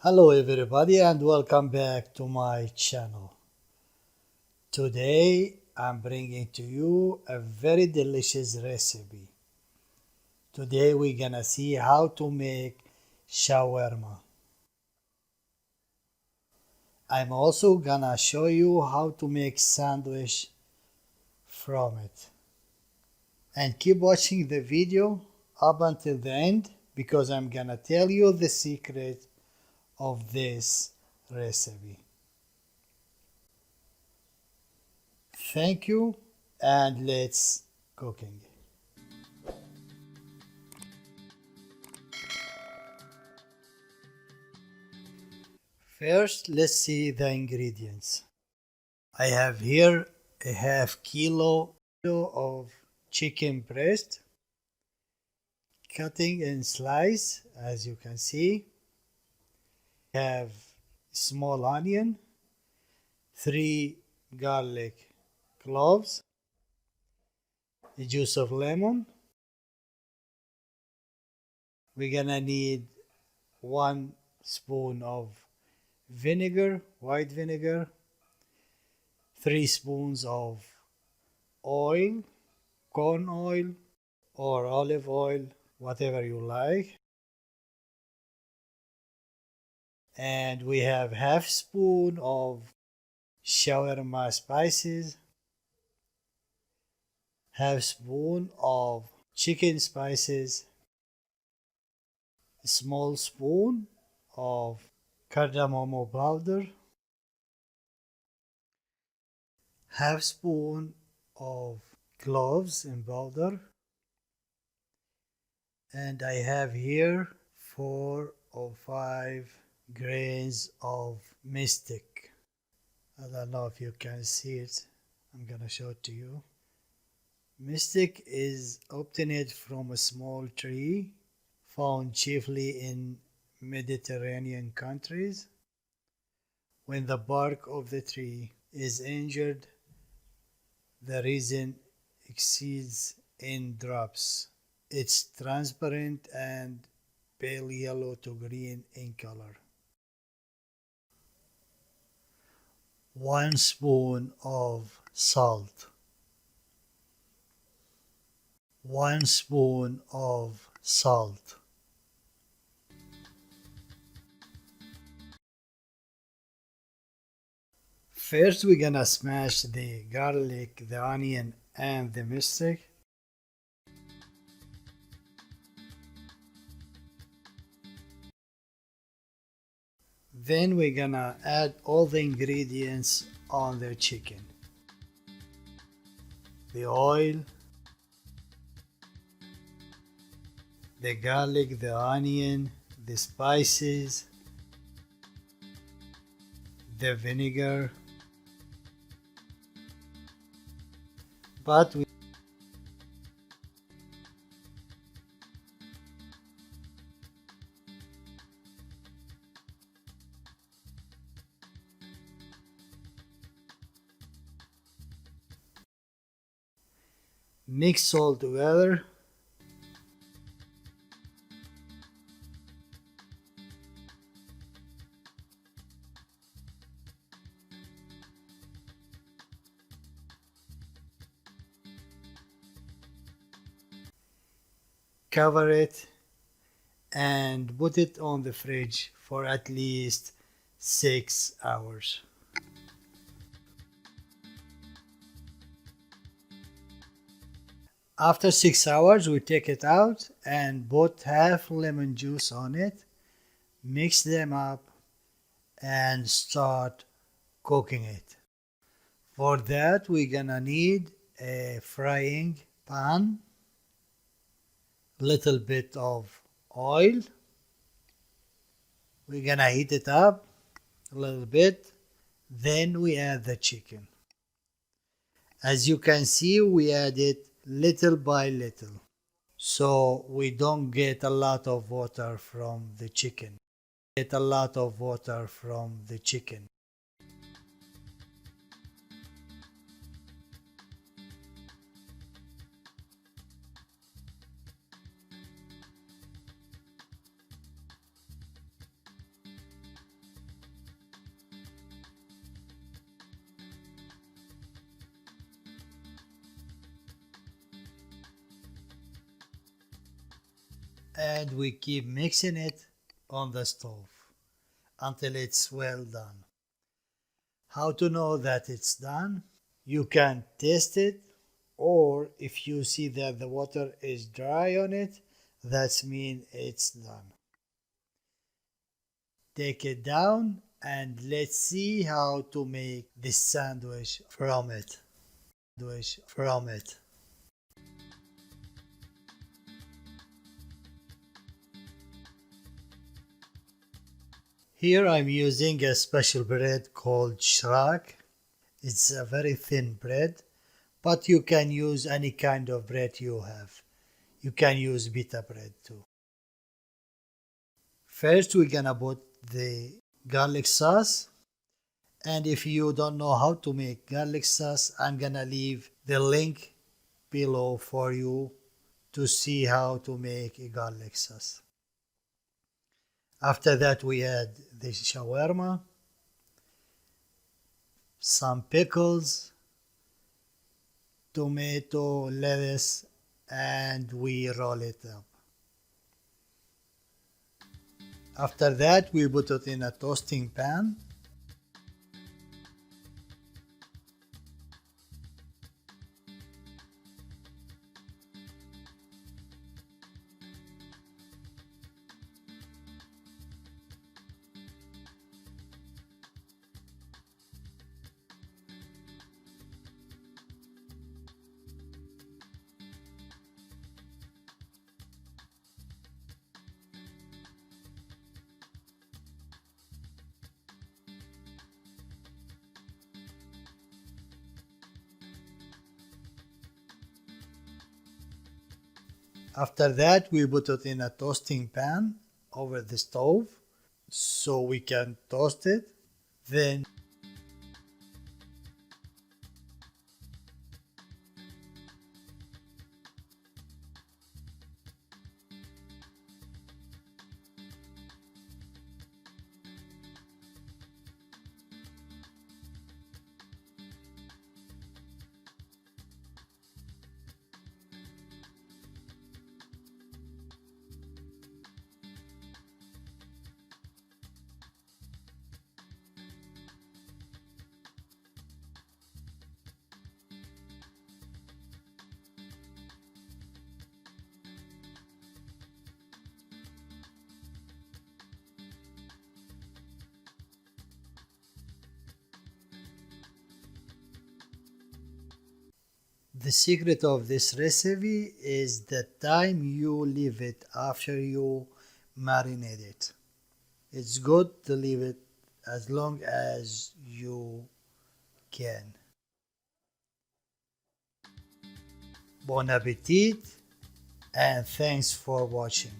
Hello everybody and welcome back to my channel. Today I'm bringing to you a very delicious recipe. Today we're gonna see how to make shawarma. I'm also gonna show you how to make sandwich from it. And keep watching the video up until the end because I'm gonna tell you the secret of this recipe. Thank you and let's cooking. First, let's see the ingredients. I have here a half kilo of chicken breast, cutting in slice as you can see. I have small onion, 3 garlic cloves, the juice of lemon. We're gonna need 1 spoon of vinegar, white vinegar, 3 spoons of oil, corn oil or olive oil, whatever you like. And we have half spoon of shawarma spices, half spoon of chicken spices, a small spoon of cardamom powder, half spoon of cloves in powder, and I have here 4 or 5 grains of mystic. I don't know if you can see it. I'm gonna show it to you. Mystic is obtained from a small tree found chiefly in Mediterranean countries. When the bark of the tree is injured, the resin exceeds in drops. It's transparent and pale yellow to green in color. 1 spoon of salt, 1 spoon of salt, First we're gonna smash the garlic, the onion and the mystic. Then we're gonna add all the ingredients on the chicken. The oil, the garlic, the onion, the spices, the vinegar. But we mix all together. Cover it and put it on the fridge for at least 6 hours. After 6 hours we take it out and put half lemon juice on it, mix them up and start cooking it. For that we're gonna need a frying pan, little bit of oil. We're gonna heat it up a little bit, then we add the chicken. As you can see, we add it little by little, so we don't get a lot of water from the chicken. Get a lot of water from the chicken. and we keep mixing it on the stove until it's well done. How to know that it's done? You can taste it, or if you see that the water is dry on it, that means it's done. Take it down and let's see how to make this sandwich from it. Here I'm using a special bread called shrak. It's a very thin bread, but you can use any kind of bread you have. You can use pita bread too. First we're gonna put the garlic sauce, and if you don't know how to make garlic sauce, I'm gonna leave the link below for you to see how to make a garlic sauce. After that we add the shawarma, some pickles, tomato, lettuce, and we roll it up. After that we put it in a toasting pan. After that we put it in a toasting pan over the stove so we can toast it. Then the secret of this recipe is the time you leave it after you marinate it. It's good to leave it as long as you can. Bon appetit and thanks for watching.